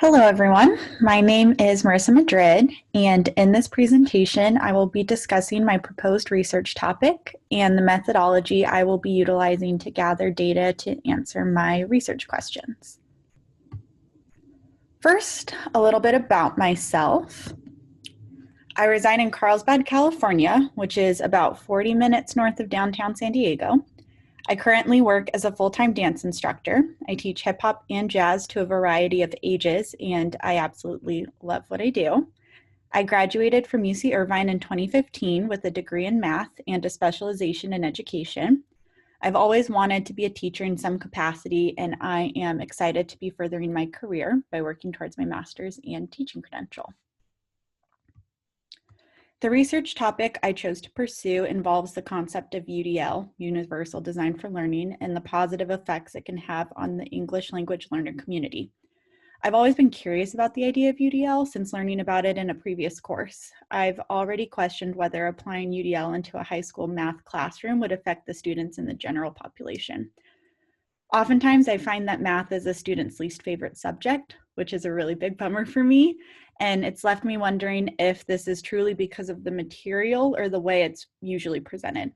Hello, everyone. My name is Marissa Madrid, and in this presentation, I will be discussing my proposed research topic and the methodology I will be utilizing to gather data to answer my research questions. First, a little bit about myself. I reside in Carlsbad, California, which is about 40 minutes north of downtown San Diego. I currently work as a full-time dance instructor. I teach hip hop and jazz to a variety of ages, and I absolutely love what I do. I graduated from UC Irvine in 2015 with a degree in math and a specialization in education. I've always wanted to be a teacher in some capacity, and I am excited to be furthering my career by working towards my master's and teaching credential. The research topic I chose to pursue involves the concept of UDL, Universal Design for Learning, and the positive effects it can have on the English language learner community. I've always been curious about the idea of UDL since learning about it in a previous course. I've already questioned whether applying UDL into a high school math classroom would affect the students in the general population. Oftentimes, I find that math is a student's least favorite subject, which is a really big bummer for me. And it's left me wondering if this is truly because of the material or the way it's usually presented.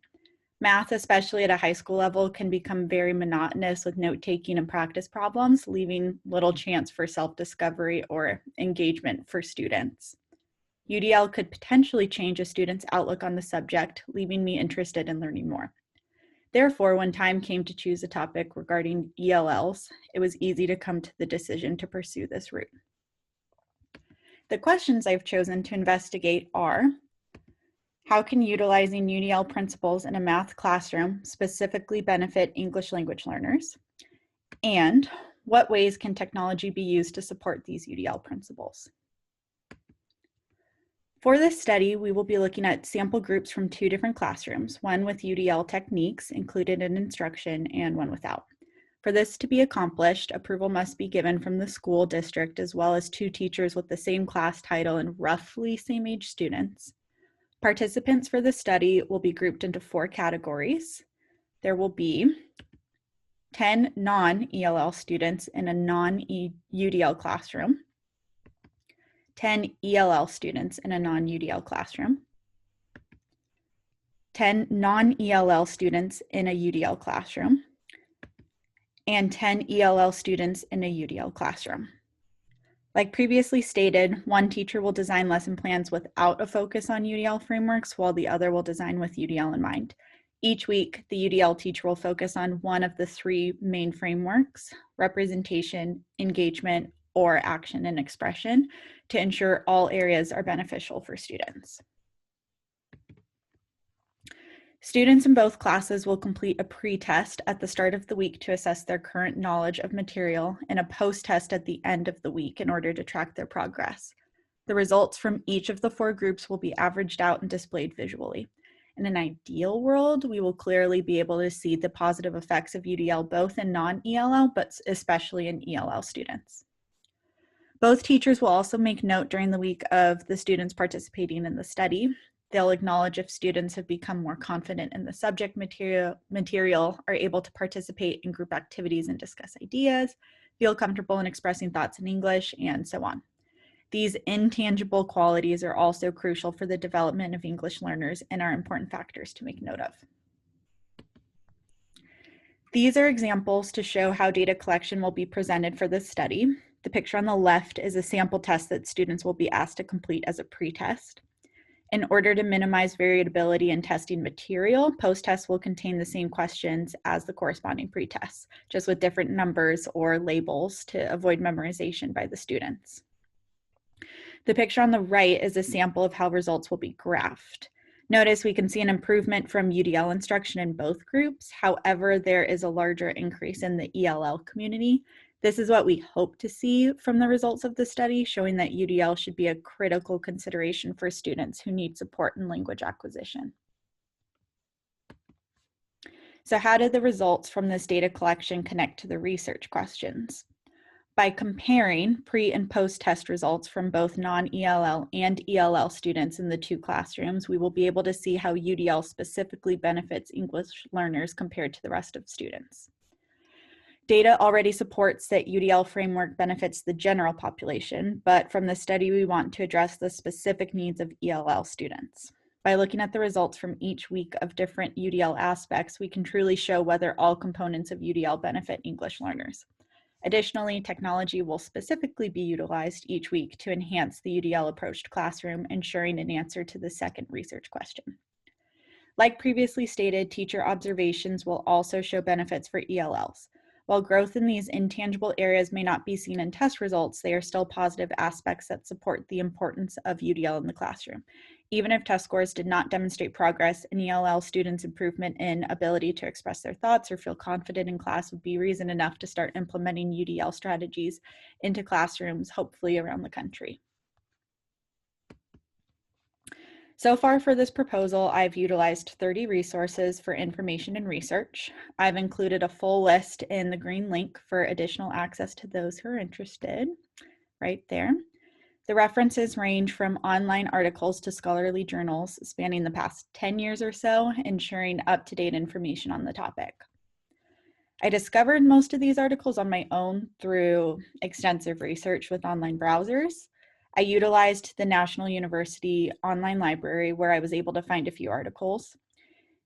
Math, especially at a high school level, can become very monotonous with note-taking and practice problems, leaving little chance for self-discovery or engagement for students. UDL could potentially change a student's outlook on the subject, leaving me interested in learning more. Therefore, when time came to choose a topic regarding ELLs, it was easy to come to the decision to pursue this route. The questions I've chosen to investigate are: how can utilizing UDL principles in a math classroom specifically benefit English language learners? And what ways can technology be used to support these UDL principles? For this study, we will be looking at sample groups from two different classrooms, one with UDL techniques included in instruction and one without. For this to be accomplished, approval must be given from the school district as well as two teachers with the same class title and roughly same age students. Participants for the study will be grouped into 4 categories. There will be 10 non-ELL students in a non-UDL classroom, 10 ELL students in a non-UDL classroom, 10 non-ELL students in a UDL classroom, and 10 ELL students in a UDL classroom. Like previously stated, one teacher will design lesson plans without a focus on UDL frameworks, while the other will design with UDL in mind. Each week, the UDL teacher will focus on one of the 3 main frameworks: representation, engagement, or action and expression, to ensure all areas are beneficial for students. Students in both classes will complete a pre-test at the start of the week to assess their current knowledge of material and a post-test at the end of the week in order to track their progress. The results from each of the 4 groups will be averaged out and displayed visually. In an ideal world, we will clearly be able to see the positive effects of UDL both in non-ELL, but especially in ELL students. Both teachers will also make note during the week of the students participating in the study. They'll acknowledge if students have become more confident in the subject material, are able to participate in group activities and discuss ideas, feel comfortable in expressing thoughts in English, and so on. These intangible qualities are also crucial for the development of English learners and are important factors to make note of. These are examples to show how data collection will be presented for this study. The picture on the left is a sample test that students will be asked to complete as a pre-test. In order to minimize variability in testing material, post-tests will contain the same questions as the corresponding pre-tests, just with different numbers or labels to avoid memorization by the students. The picture on the right is a sample of how results will be graphed. Notice we can see an improvement from UDL instruction in both groups. However, there is a larger increase in the ELL community. This is what we hope to see from the results of the study, showing that UDL should be a critical consideration for students who need support in language acquisition. So how did the results from this data collection connect to the research questions? By comparing pre- and post-test results from both non-ELL and ELL students in the 2 classrooms, we will be able to see how UDL specifically benefits English learners compared to the rest of students. Data already supports that UDL framework benefits the general population, but from the study, we want to address the specific needs of ELL students. By looking at the results from each week of different UDL aspects, we can truly show whether all components of UDL benefit English learners. Additionally, technology will specifically be utilized each week to enhance the UDL approach to classroom, ensuring an answer to the second research question. Like previously stated, teacher observations will also show benefits for ELLs. While growth in these intangible areas may not be seen in test results, they are still positive aspects that support the importance of UDL in the classroom. Even if test scores did not demonstrate progress, an ELL student's improvement in ability to express their thoughts or feel confident in class would be reason enough to start implementing UDL strategies into classrooms, hopefully around the country. So far for this proposal, I've utilized 30 resources for information and research. I've included a full list in the green link for additional access to those who are interested, right there. The references range from online articles to scholarly journals spanning the past 10 years or so, ensuring up-to-date information on the topic. I discovered most of these articles on my own through extensive research with online browsers. I utilized the National University Online Library where I was able to find a few articles.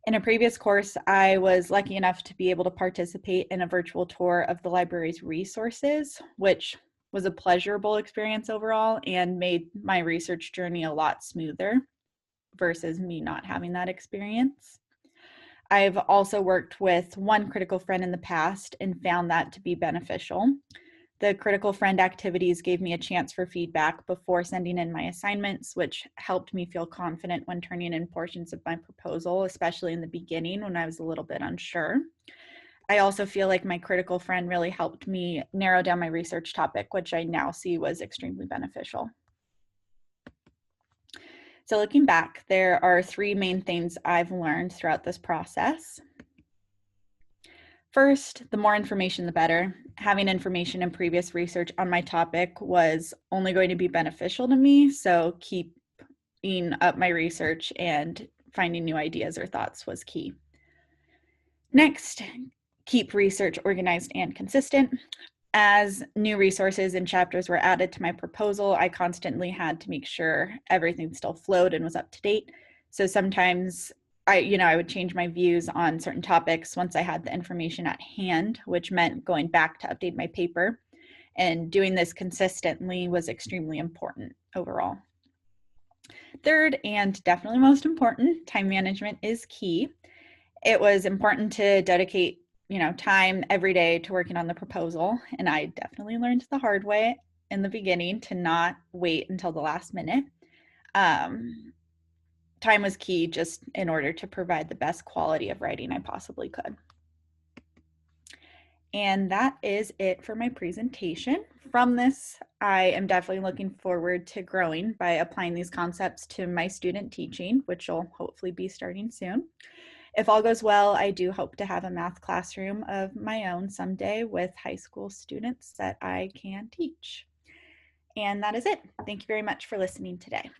In a previous course, I was lucky enough to be able to participate in a virtual tour of the library's resources, which was a pleasurable experience overall and made my research journey a lot smoother versus me not having that experience. I've also worked with one critical friend in the past and found that to be beneficial. The critical friend activities gave me a chance for feedback before sending in my assignments, which helped me feel confident when turning in portions of my proposal, especially in the beginning when I was a little bit unsure. I also feel like my critical friend really helped me narrow down my research topic, which I now see was extremely beneficial. So looking back, there are three main things I've learned throughout this process. First, the more information, the better. Having information and previous research on my topic was only going to be beneficial to me, so keeping up my research and finding new ideas or thoughts was key. Next, keep research organized and consistent. As new resources and chapters were added to my proposal, I constantly had to make sure everything still flowed and was up to date. So sometimes I would change my views on certain topics once I had the information at hand, which meant going back to update my paper. And doing this consistently was extremely important overall. Third, and definitely most important, time management is key. It was important to dedicate time every day to working on the proposal. And I definitely learned the hard way in the beginning to not wait until the last minute. Time was key just in order to provide the best quality of writing I possibly could. And that is it for my presentation. From this, I am definitely looking forward to growing by applying these concepts to my student teaching, which will hopefully be starting soon. If all goes well, I do hope to have a math classroom of my own someday with high school students that I can teach. And that is it. Thank you very much for listening today.